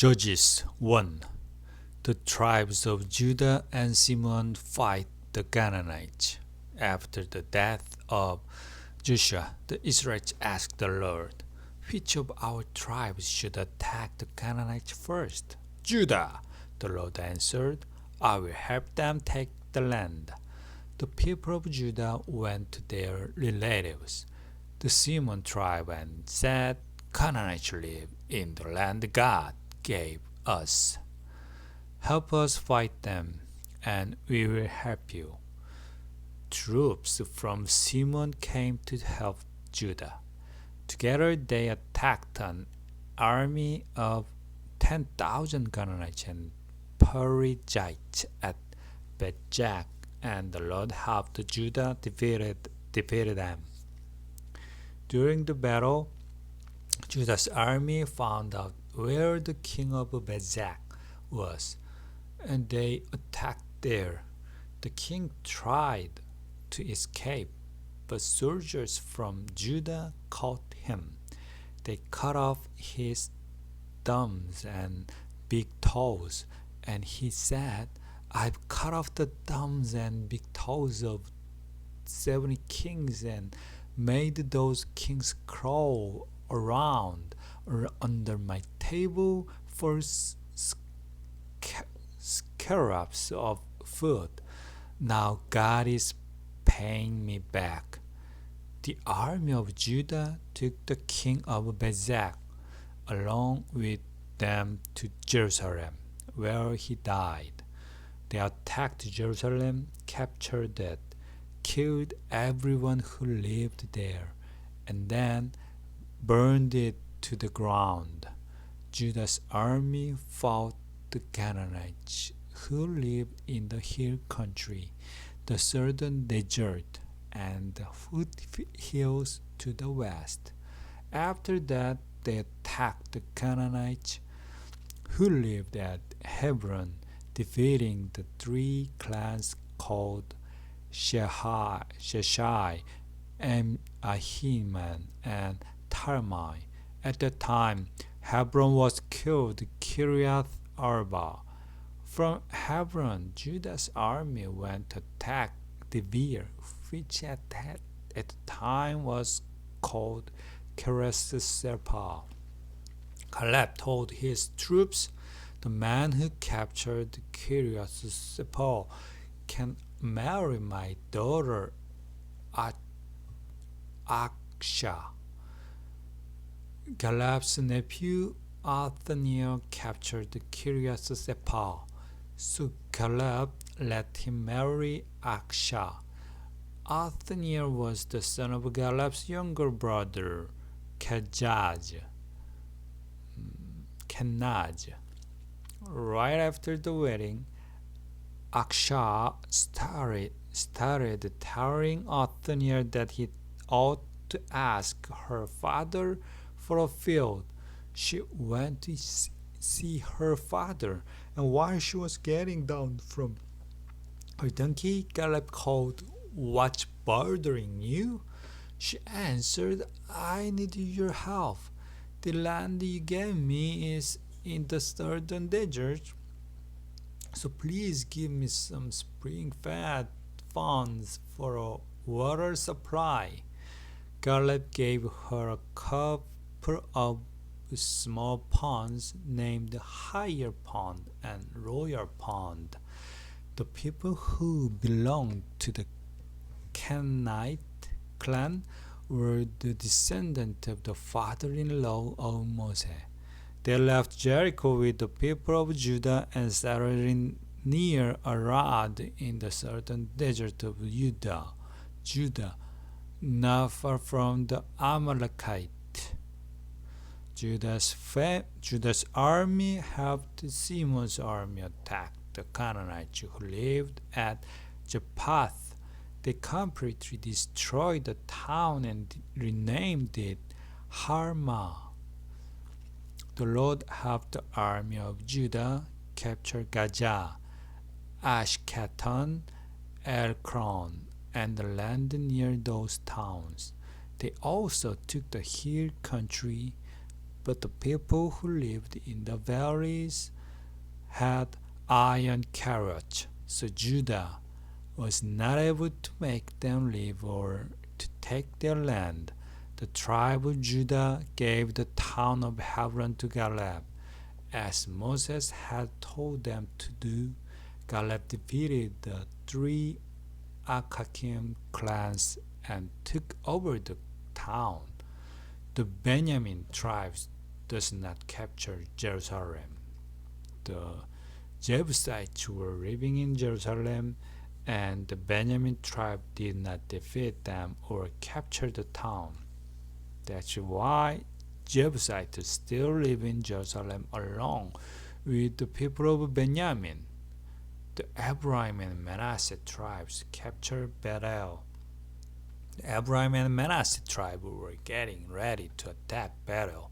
Judges 1. The tribes of Judah and Simeon fight the Canaanites. After the death of Joshua, the Israelites asked the Lord, "Which of our tribes should attack the Canaanites first?" "Judah," the Lord answered. "I will help them take the land." The people of Judah went to their relatives, the Simeon tribe, and said, "Canaanites live in the land God gave us. Help us fight them, and we will help you." Troops from Simeon came to help Judah. Together they attacked an army of 10,000 Canaanites and Perizzites at Bezek, and the Lord helped Judah defeated them. During the battle, Judah's army found out where the king of Bezek was, and they attacked there. The king tried to escape, but soldiers from Judah caught him. They cut off his thumbs and big toes, and he said, "I've cut off the thumbs and big toes of 70 kings and made those kings crawl around or under my table for scraps of food. Now God is paying me back." The army of Judah took the king of Bezek along with them to Jerusalem, where he died. They attacked Jerusalem, captured it, killed everyone who lived there, and then burned it to the ground. Judah's army fought the Canaanites, who lived in the hill country, the southern desert, and the foothills to the west. After that, they attacked the Canaanites who lived at Hebron, defeating the three clans called Sheshai, Ahiman, and Talmai. At that time, Hebron was called Kiriath Arba. From Hebron, Judah's army went to attack Debir, which at the time was called Kiriath-Sepha. Caleb told his troops, "The man who captured Kiriath-Sepha can marry my daughter Aksha." Caleb's nephew Othniel captured Kiriath-Sepha, so Caleb let him marry Aksha. Othniel was the son of Caleb's younger brother Kenaz. Right after the wedding, Aksha started telling Othniel that he ought to ask her father for a field. She went to see her father, and while she was getting down from her donkey, Caleb called, "What's bothering you?" She answered, "I need your help. The land you gave me is in the southern desert, so please give me some spring-fed ponds for a water supply." Caleb gave her a couple of small ponds named Higher Pond and Lower Pond. The people who belonged to the Canaanite clan were the descendants of the father-in-law of Moses. They left Jericho with the people of Judah and settled near Arad in the southern desert of Judah, not far from the Amalekite. Judah's army helped Simeon's army attack the Canaanites who lived at Japheth. They completely destroyed the town and renamed it Harmah. The Lord helped the army of Judah capture Gaza, Ashkelon, Ekron, and the land near those towns. They also took the hill country, But the people who lived in the valleys had iron chariots, so Judah was not able to make them live or to take their land. The tribe of Judah gave the town of Hebron to Caleb, as Moses had told them to do. Caleb defeated the three Anakim clans and took over the town. The Benjamin tribe does not capture Jerusalem. The Jebusites were living in Jerusalem, and the Benjamin tribe did not defeat them or capture the town. That's why Jebusites still live in Jerusalem along with the people of Benjamin. The Ephraim and Manasseh tribes captured Bethel. The Ephraim and Manasseh tribes were getting ready to attack Bethel,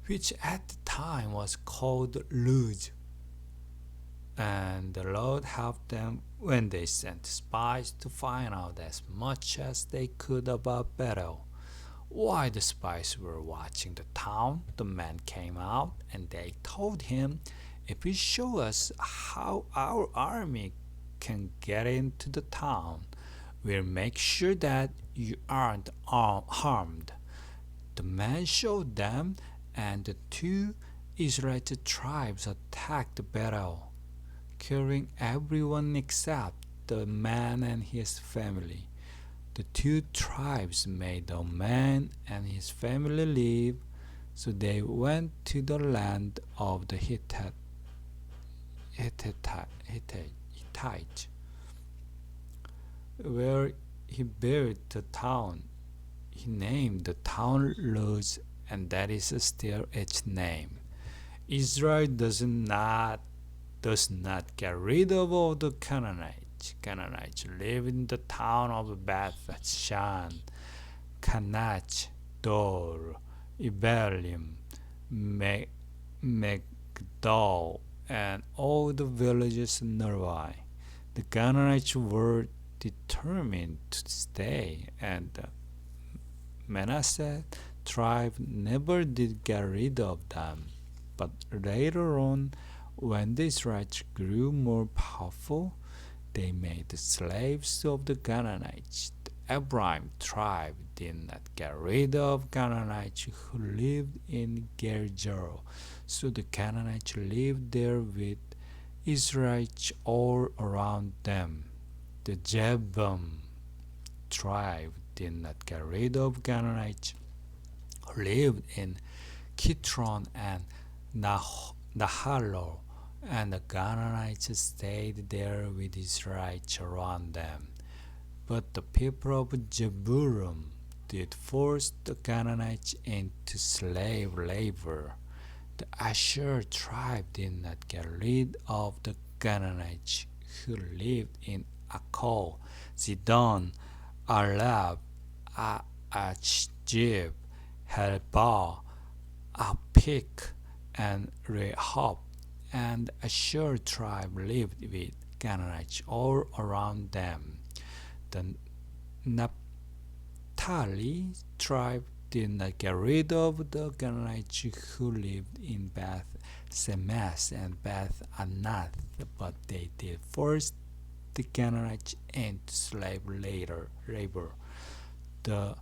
which at the time was called Luz. And the Lord helped them when they sent spies to find out as much as they could about Bethel. While the spies were watching the town, the man came out and they told him, "If you show us how our army can get into the town, we'll make sure that you aren't harmed." The man showed them, and the two Israelite tribes attacked Bethel, killing everyone except the man and his family. The two tribes made the man and his family leave, so they went to the land of the Hittites. Where he built the town. He named the town Luz, and that is still its name. Israel does not get rid of all the Canaanites. Canaanites live in the town of Beth-shan, Kanach, Dor, Ibelim, Megdol, and all the villages nearby. The Canaanites were determined to stay, and the Manasseh tribe never did get rid of them. But later on, when the Israelites grew more powerful, they made slaves of the Canaanites. The Ephraim tribe did not get rid of Canaanites who lived in Gerzer, so the Canaanites lived there with Israelites all around them. The Jebum tribe did not get rid of Canaanites who lived in Kitron and Nahalol, and the Canaanites stayed there with Israelites around them. But the people of Jeburum did force the Canaanites into slave labor. The Asher tribe did not get rid of the Canaanites who lived in Akko, Zidon, Arab, Achjib, Helbah, Apik, and Rehob, and Asher tribe lived with Canaanites all around them. The Naphtali tribe did not get rid of the Canaanites who lived in Beth Semes and Beth Anath, but they did force the Canaanites into slave labor. The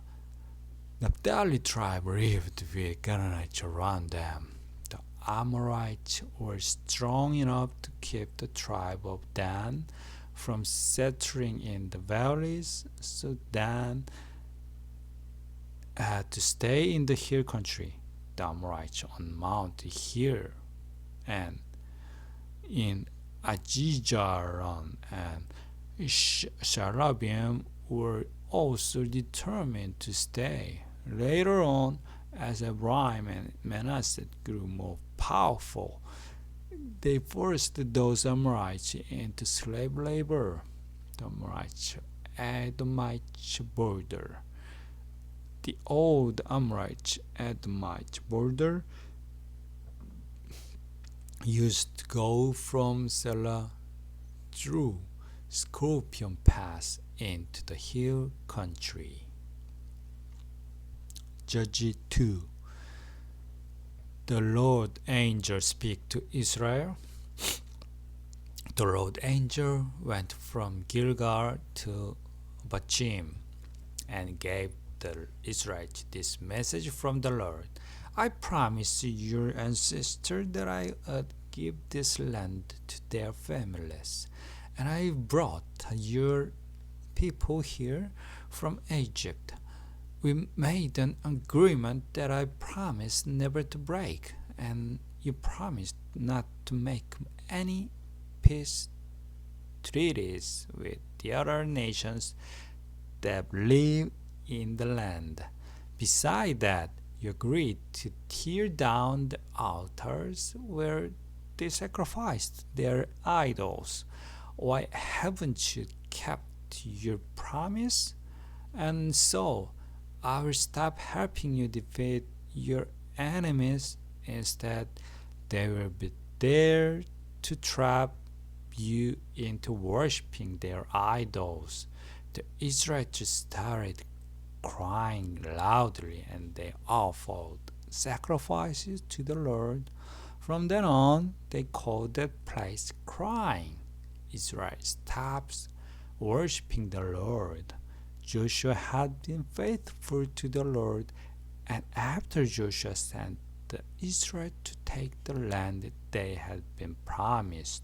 Naphtali tribe lived with Canaanites around them. The Amorites were strong enough to keep the tribe of Dan from settling in the valleys, so Dan had to stay in the hill country. The Amorites on Mount Hir and in Ajijaron and Sharabiim were also determined to stay. Later on, as Ephraim and Manasseh grew more powerful, they forced those Amorites into slave labor. The Amorites Edomite border. The old Amorite Edomite border used to go from Selah through Scorpion Pass into the hill country. Judges 2. the Lord angel speak to Israel? The Lord angel went from Gilgal to Bachim and gave the Israelites this message from the Lord. I promised your ancestors that I would give this land to their families, and I brought your people here from Egypt. We made an agreement that I promised never to break, and you promised not to make any peace treaties with the other nations that live in the land. Besides that, you agreed to tear down the altars where they sacrificed their idols. Why haven't you kept your promise? And so I will stop helping you defeat your enemies. Instead, they will be there to trap you into worshiping their idols. The Israelites started crying loudly, and they offered sacrifices to the Lord. From then on, they called that place crying. Israel stops worshiping the Lord. Joshua had been faithful to the Lord, and after Joshua sent the Israelites to take the land that they had been promised,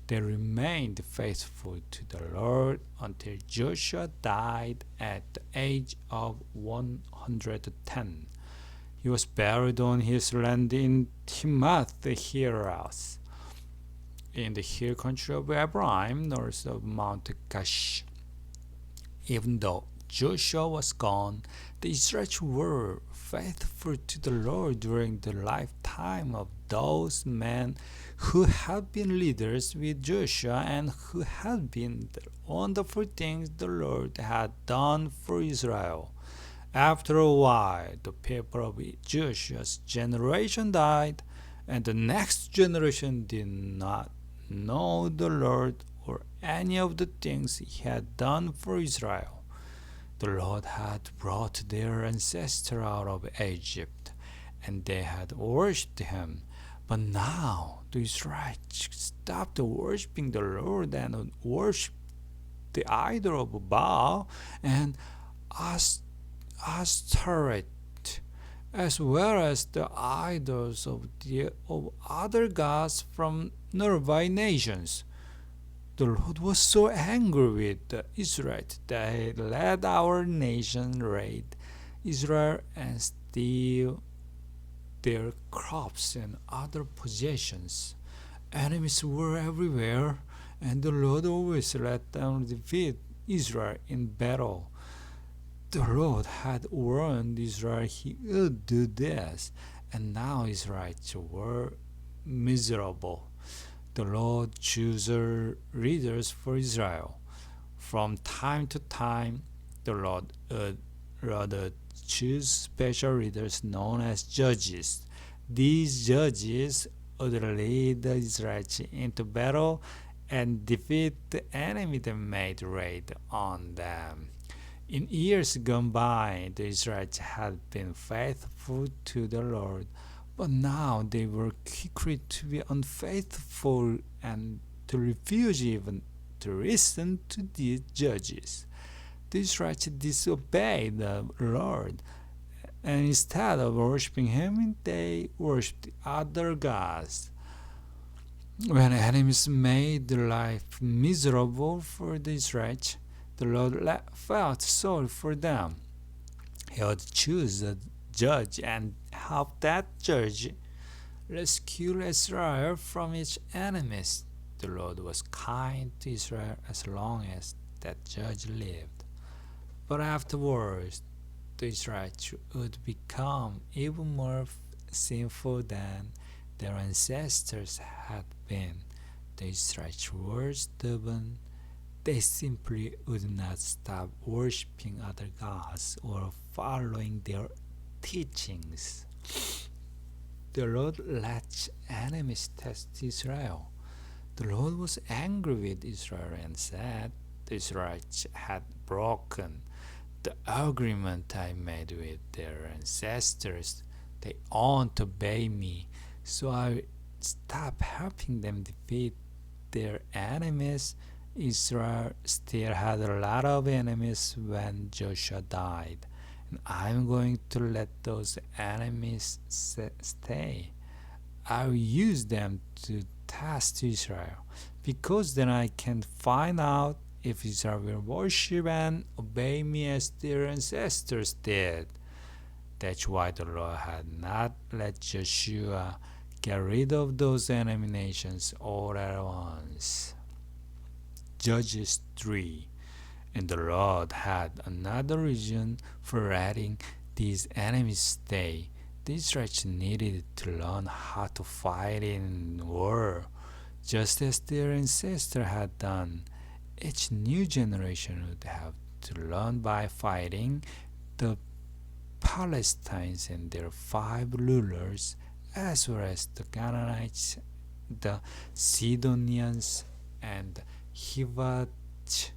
they remained faithful to the Lord until Joshua died at the age of 110. He was buried on his land in Timnath-Heres, in the hill country of Ephraim, north of Mount Gaash. Even though Joshua was gone, the Israelites were faithful to the Lord during the lifetime of those men who had been leaders with Joshua and who had been the wonderful things the Lord had done for Israel. After a while, the people of Joshua's generation died, and the next generation did not know the Lord or any of the things he had done for Israel. The Lord had brought their ancestors out of Egypt, and they had worshipped him. But now the Israelites stopped worshiping the Lord and worshipped the idol of Baal and Ashtoreth, as well as the idols of other gods from nearby nations. The Lord was so angry with the Israelites that he let our nation raid Israel and steal their crops and other possessions. Enemies were everywhere, and the Lord always let them defeat Israel in battle. The Lord had warned Israel he would do this, and now Israelites were miserable. The Lord chose leaders for Israel. From time to time, the Lord would rather choose special leaders known as judges. These judges would lead the Israelites into battle and defeat the enemy that made raid on them. In years gone by, the Israelites had been faithful to the Lord, but now they were quickly to be unfaithful and to refuse even to listen to these judges. The Israelites disobeyed the Lord, and instead of worshiping him, they worshipped other gods. When enemies made life miserable for the Israelites, the Lord felt sorry for them. He would choose a judge and help that judge rescue Israel from its enemies. The Lord was kind to Israel as long as that judge lived. But afterwards, the Israelites would become even more sinful than their ancestors had been. The Israelites were stubborn. They simply would not stop worshiping other gods or following their teachings. The Lord let enemies test Israel. The Lord was angry with Israel and said, the Israelites had broken the agreement I made with their ancestors. They won't obey me, so I stop helping them defeat their enemies. Israel still had a lot of enemies when Joshua died, and I'm going to let those enemies stay. I'll use them to test Israel, because then I can find out if Israel will worship and obey me as their ancestors did. That's why the Lord had not let Joshua get rid of those enemy nations all at once. Judges 3. And the Lord had another reason for letting these enemies stay. The Israelites needed to learn how to fight in war, just as their ancestors had done. Each new generation would have to learn by fighting the Palestinians and their 5 rulers, as well as the Canaanites, the Sidonians, and the Hivites,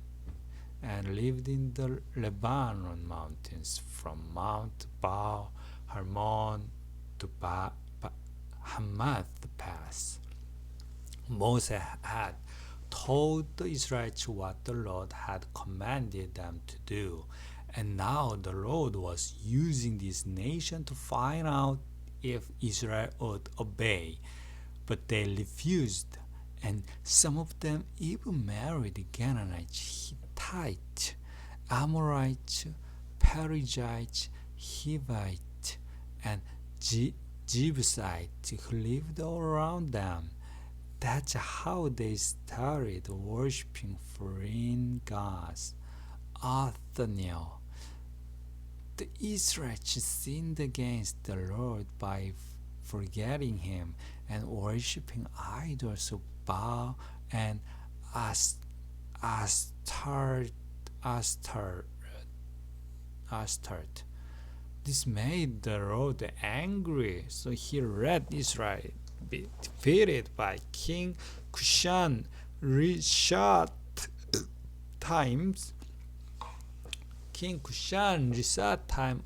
and lived in the Lebanon mountains from Mount Baal Hermon to Hamath Pass. Moses had told the Israelites what the Lord had commanded them to do, and now the Lord was using this nation to find out if Israel would obey. But they refused, and some of them even married the Canaanites, Hittites, Amorites, Perizzites, Hivites, and Jebusites who lived all around them. That's how they started worshiping foreign gods. Othniel. The Israelites sinned against the Lord by forgetting Him and worshiping idols of Baal and Astarte. This made the Lord angry, so He let Israel be defeated by King Cushan Rishathaim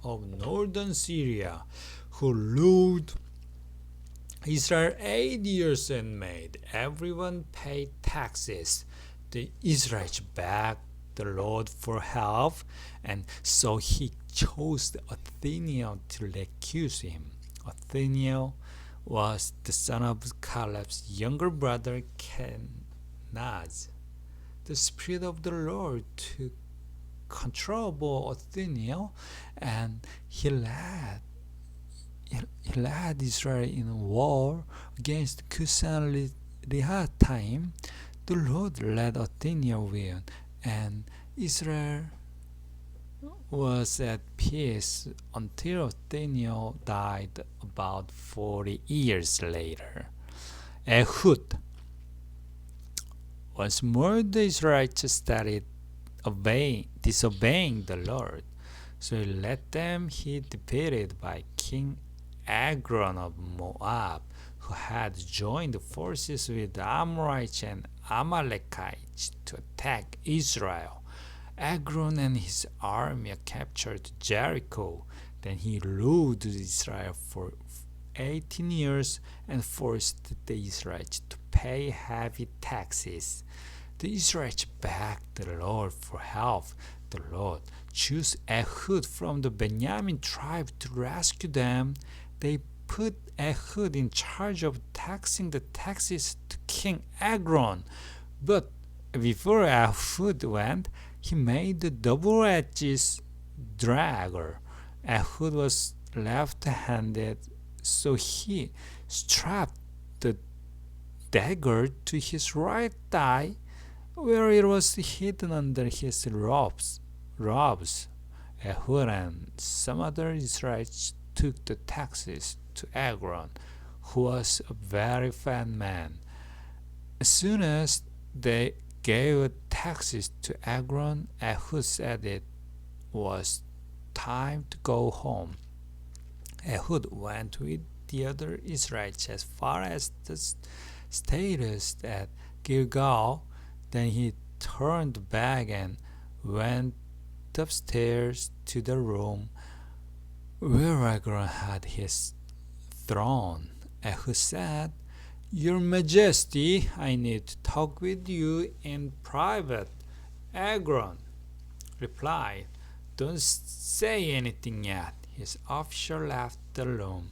of northern Syria, who ruled Israel 8 years and made everyone pay taxes. The Israelites begged the Lord for help, and so He chose Othniel to accuse him. Othniel was the son of Caleb's younger brother Kenaz. The Spirit of the Lord took control over Othniel, and he led Israel in a war against Cushan Rishathaim. The Lord led Othniel win, and Israel was at peace until Othniel died about 40 years later. Ehud. Once more the Israelites started disobeying the Lord, so He let them be defeated by King Eglon of Moab, who had joined forces with the Amorites and Amalekites to attack Israel. Eglon and his army captured Jericho. Then he ruled Israel for 18 years and forced the Israelites to pay heavy taxes. The Israelites begged the Lord for help. The Lord chose Ehud from the Benjamin tribe to rescue them. They put Ehud in charge of taxing the taxes to King Eglon. But before Ehud went, he made the double-edged dagger. Ehud was left-handed, so he strapped the dagger to his right thigh, where it was hidden under his robes. Ehud and some other Israelites took the taxes to Eglon, who was a very fat man. As soon as they gave taxes to Eglon, Ehud said it was time to go home. Ehud went with the other Israelites as far as the status at Gilgal. Then he turned back and went upstairs to the room where Eglon had his throne. Ehud said, "Your Majesty, I need to talk with you in private." Agron replied, "Don't say anything yet." His officer left the room,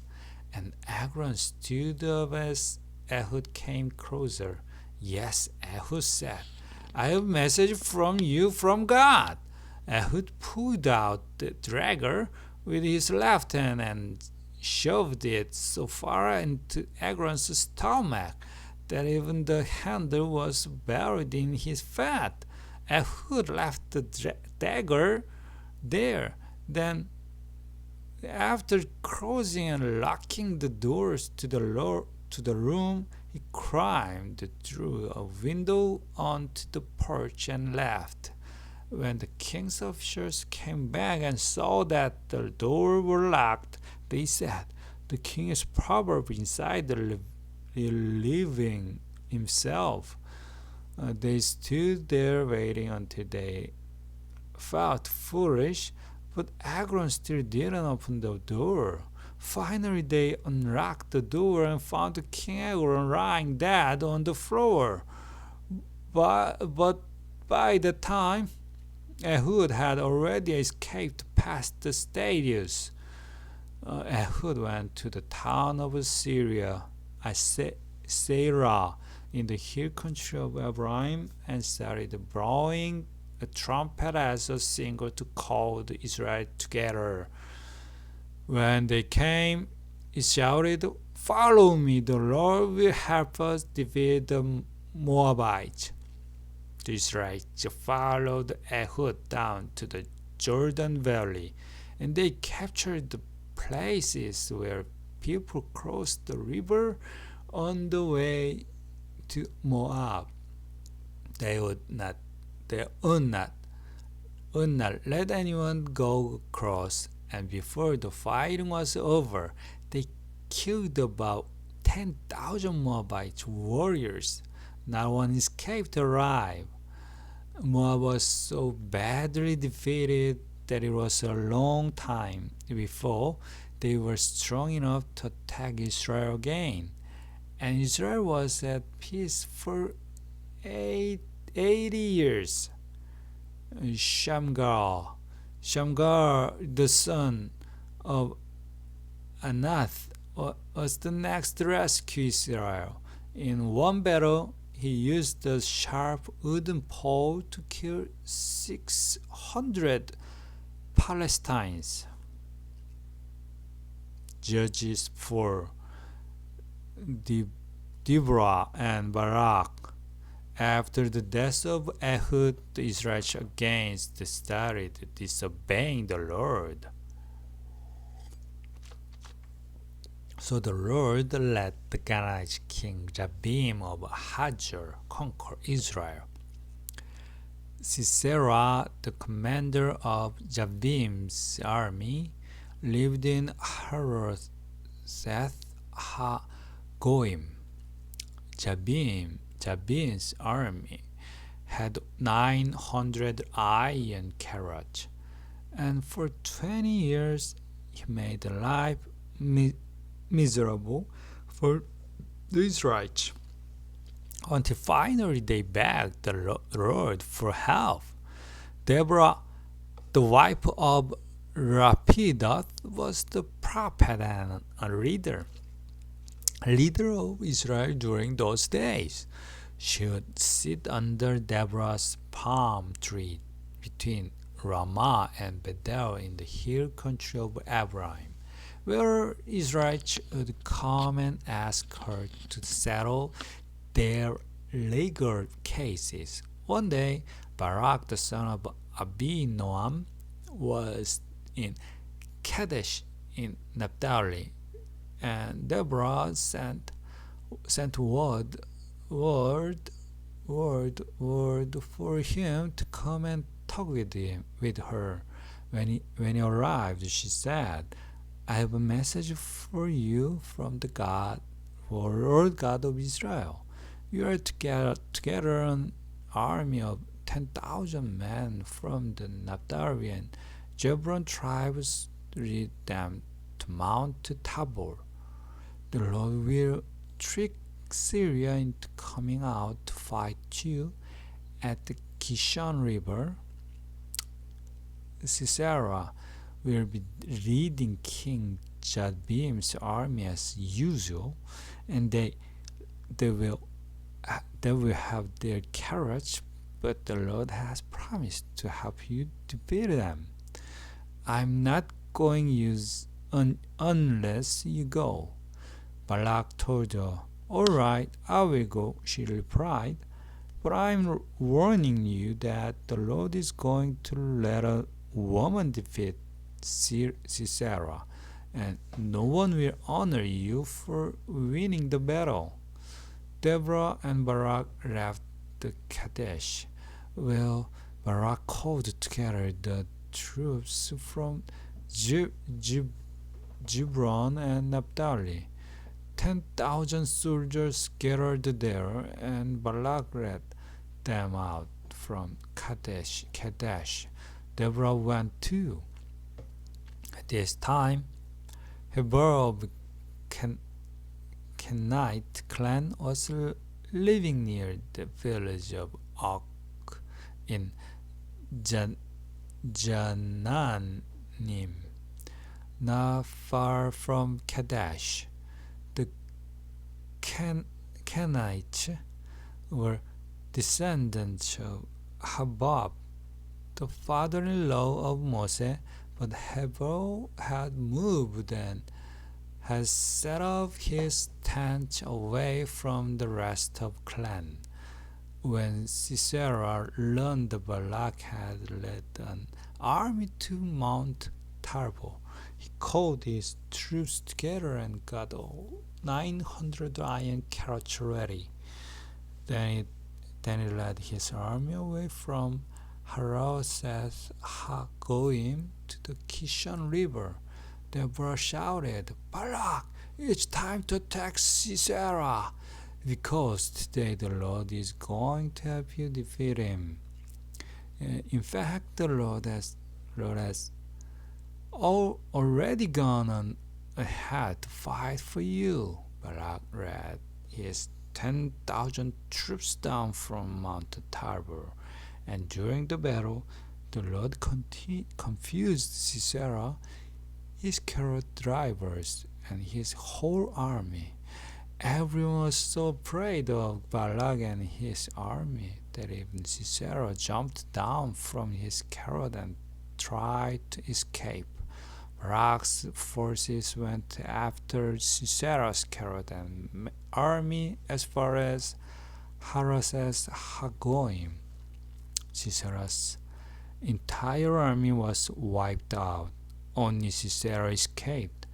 and Agron stood up as Ehud came closer. "Yes," Ehud said, "I have a message from you from God." Ehud pulled out the dagger with his left hand and shoved it so far into Agron's stomach that even the handle was buried in his fat. Ehud left the dagger there. Then, after closing and locking the doors to the room, he climbed through a window onto the porch and left. When the king's officers came back and saw that the doors were locked, they said, "The king is probably inside relieving himself." They stood there waiting until they felt foolish, but Agron still didn't open the door. Finally, they unlocked the door and found King Agron lying dead on the floor. But by the time Ehud had already escaped past the stadiums. Ehud went to the town of Syria, Sarah, in the hill country of Ephraim, and started blowing a trumpet as a signal to call the Israelites together. When they came, he shouted, "Follow me, the Lord will help us defeat the Moabites." The Israelites followed Ehud down to the Jordan Valley, and they captured the places where people crossed the river on the way to Moab. They would not let anyone go across, and before the fighting was over, they killed about 10,000 Moabite warriors. Not one escaped alive. Moab was so badly defeated that it was a long time before they were strong enough to attack Israel again. And Israel was at peace for 80 years. Shamgar, the son of Anath, was the next to rescue Israel. In one battle, he used a sharp wooden pole to kill 600 Palestinians. Judges 4. Deborah and Barak. After the death of Ehud, the Israelites again started disobeying the Lord. So the Lord let the Canaanite king Jabin of Hazor conquer Israel. Sisera, the commander of Jabin's army, lived in Harosheth HaGoyim. Jabin's army had 900 iron carriages, and for 20 years he made life miserable for the Israelites, until finally they begged the Lord for help. Deborah, the wife of Lapidoth, was the prophet and a leader of Israel during those days. She would sit under Deborah's palm tree between Ramah and Bethel in the hill country of Ephraim, where Israelites would come and ask her to settle their legal cases. One day, Barak, the son of Abinoam, was in Kadesh in Naphtali, and Deborah sent word for him to come and talk with her. When he arrived, she said, "I have a message for you from the Lord God of Israel. You are to get together an army of 10,000 men from the Naphtali and Zebulun tribes, lead them to Mount Tabor. The Lord will trick Syria into coming out to fight you at the Kishon River. Sisera will be leading King Jadbim's army as usual, and they will have their courage, but the Lord has promised to help you defeat them. I'm not going use unless you go. Balak told her, "All right, I will go," she replied, "but I'm warning you that the Lord is going to let a woman defeat Sisera, and no one will honor you for winning the battle." Deborah and Barak left the Kadesh. Well, Barak called together the troops from Gibron and Naphtali. 10,000 soldiers gathered there, and Barak led them out from Kadesh. Deborah went too. At this time, Heber of Kenite clan was living near the village of Ok in Jananim, not far from Kadesh. The Kenites were descendants of Habab, the father-in-law of Moses, but Heber had moved and had set up his tent away from the rest of clan. When Sisera learned that Balak had led an army to Mount Tabor, he called his troops together and got 900 iron carrots ready. Then he led his army away from Haroseth Hagoyim to the Kishon River. Deborah shouted, "Balak, it's time to attack Sisera, because today the Lord is going to help you defeat him." In fact, the Lord has already gone on ahead to fight for you. Balak led his 10,000 troops down from Mount Tabor, and during the battle, the Lord confused Sisera, his carrot drivers, and his whole army. Everyone was so afraid of Balak and his army that even Sisera jumped down from his carrot and tried to escape. Balak's forces went after Sisera's carrot and army as far as Haroseth Hagoyim. Sisera's entire army was wiped out. Only Sisera escaped.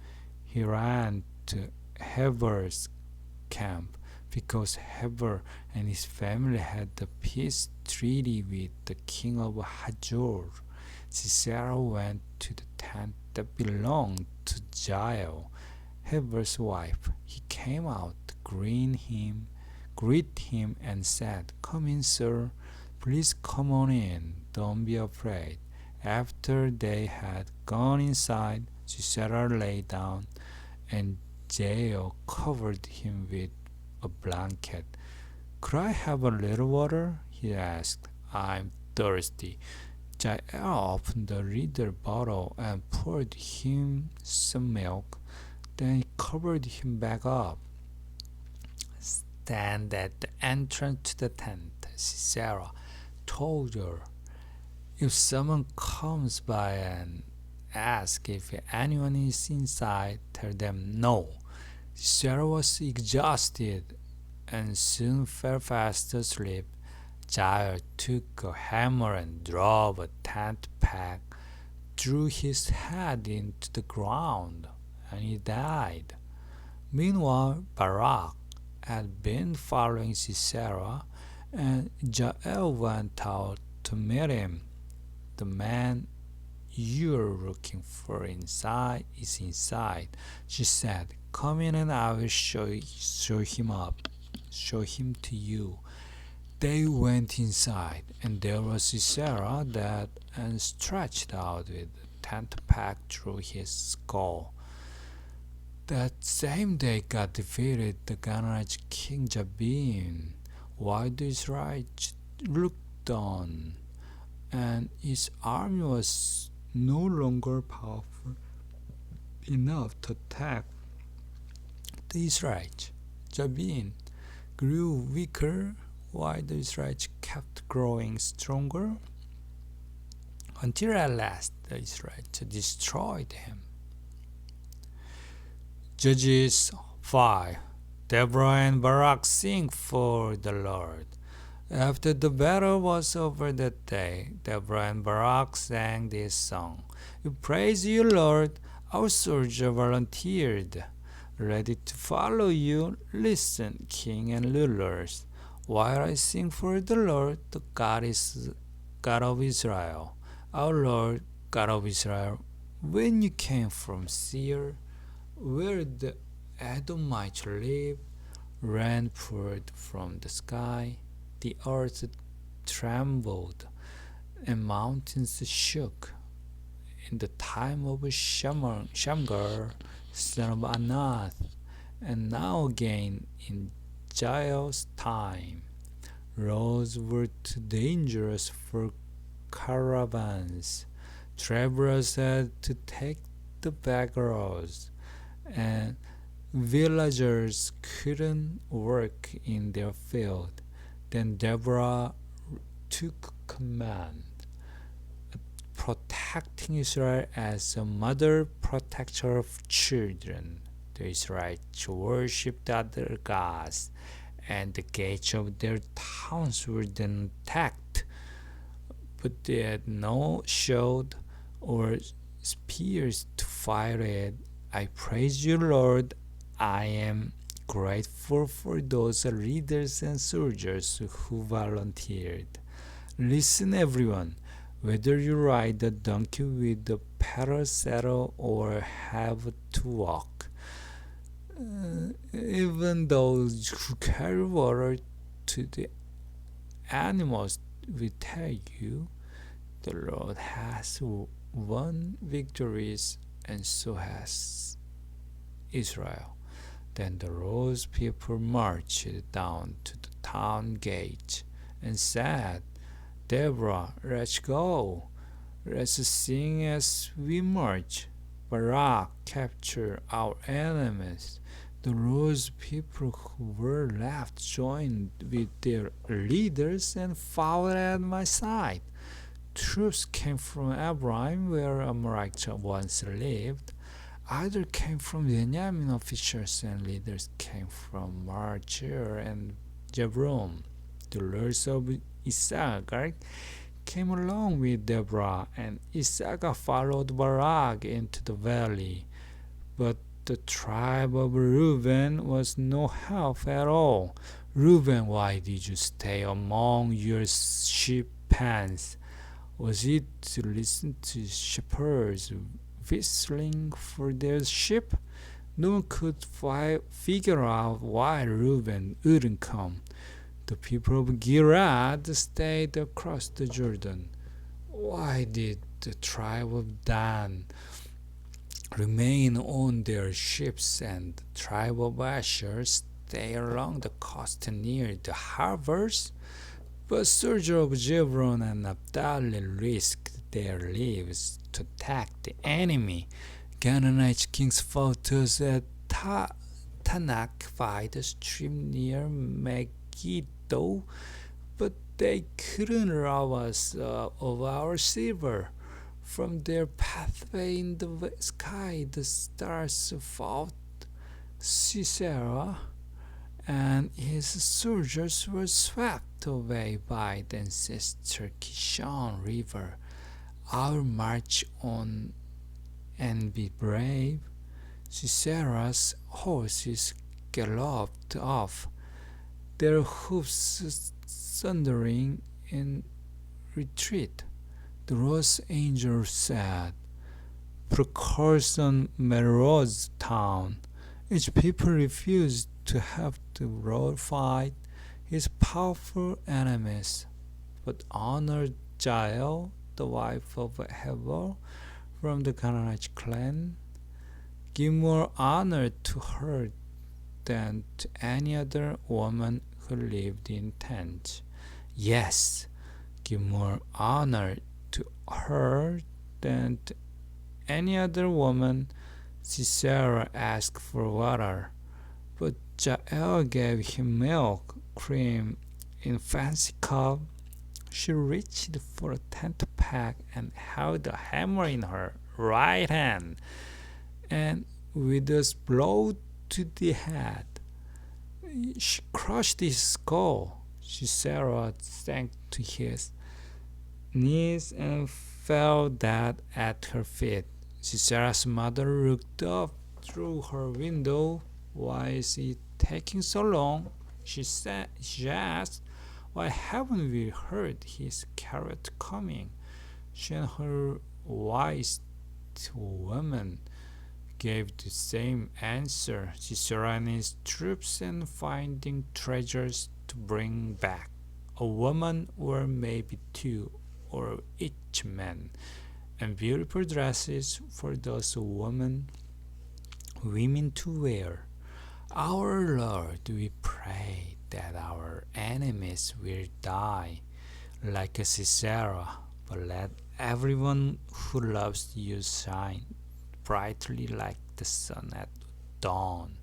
He ran to Heber's camp because Heber and his family had a peace treaty with the king of Hazor. Sisera went to the tent that belonged to Jael, Heber's wife. He came out to greet him and said, "Come in, sir. Please come on in. Don't be afraid." After they had gone inside, Sisera lay down, and Jael covered him with a blanket. "Could I have a little water?" he asked. "I'm thirsty." Jael opened the leather bottle and poured him some milk. Then he covered him back up. Stand at the entrance to the tent, Sisera told her. "If someone comes by and asks if anyone is inside, tell them no." Sisera was exhausted and soon fell fast asleep. Jael took a hammer and drove a tent peg through his head into the ground, and he died. Meanwhile, Barak had been following Sisera, and Jael went out to meet him. "The man you're looking for is inside," she said. "Come in and I will show him to you." They went inside, and there was Sisera dead and stretched out with a tent peg through his skull. That same day God defeated the Canaanite king Jabin, while the Israelites looked on, and his army was no longer powerful enough to attack the Israelites. Jabin grew weaker while the Israelites kept growing stronger, until at last the Israelites destroyed him. Judges 5. Deborah and Barak sing for the Lord. After the battle was over that day, Deborah and Barak sang this song. We praise you, Lord, our soldier volunteered, ready to follow you. Listen, king and rulers, while I sing for the Lord, the God of Israel. Our Lord, God of Israel, when you came from Seir, where the Edomites live, rain poured from the sky, the earth trembled, and mountains shook. In the time of Shamgar, son of Anath, and now again in Jael's time, roads were too dangerous for caravans. Travelers had to take the back roads, and villagers couldn't work in their field. Then Deborah took command, protecting Israel as a mother protector of children. The Israelites worshipped other gods, and the gates of their towns were then attacked, but they had no shield or spears to fight it. I praise you, Lord. I am grateful for those leaders and soldiers who volunteered. Listen, everyone, whether you ride a donkey with a pedal saddle or have to walk, even those who carry water to the animals will tell you, the Lord has won victories, and so has Israel. Then the Rose people marched down to the town gate and said, Deborah, let's go. Let's sing as we march. Barak, capture our enemies. The Rose people who were left joined with their leaders and followed at my side. Troops came from Abraham, where Amorites once lived. Others came from Benjamin. Officials and leaders came from Marcher and Jebron. The lords of Issachar came along with Deborah, and Issachar followed Barak into the valley. But the tribe of Reuben was no help at all. Reuben, why did you stay among your sheep pens? Was it to listen to shepherds whistling for their sheep? No one could figure out why Reuben wouldn't come. The people of Gilad stayed across the Jordan. Why did the tribe of Dan remain on their ships, and the tribe of Asher stay along the coast near the harbors? But soldiers of Zebulun and Naphtali risked their lives to attack the enemy. Canaanite kings fought us at Tanakh by the stream near Megiddo, but they couldn't rob us of our silver. From their pathway in the sky, the stars fought Sisera, and his soldiers were swept away by the ancestor Kishon River. I'll march on and be brave. Sisera's horses galloped off, their hoofs thundering in retreat. The rose angel said, "Precaution, Meroz town." Each people refused to have the road fight his powerful enemies, but honored Jael, the wife of Heber, from the Canaanite clan. give more honor to her than to any other woman who lived in tents. Yes, give more honor to her than to any other woman. Sisera asked for water, but Jael gave him milk, cream in fancy cup. She reached for a tent peg and held a hammer in her right hand, and with a blow to the head, she crushed his skull. Sisera sank to his knees and fell dead at her feet. Sisera's mother looked up through her window. Why is it taking so long? She asked. Why haven't we heard his chariot coming? She and her wise women gave the same answer. Sisera and his troops and finding treasures to bring back, a woman or maybe two, or each man, and beautiful dresses for those women to wear. Our Lord, we pray that our enemies will die like a Sisera, but let everyone who loves you shine brightly like the sun at dawn.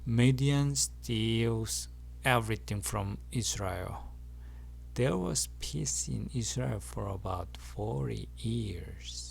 Midian steals everything from Israel. There was peace in Israel for about 40 years.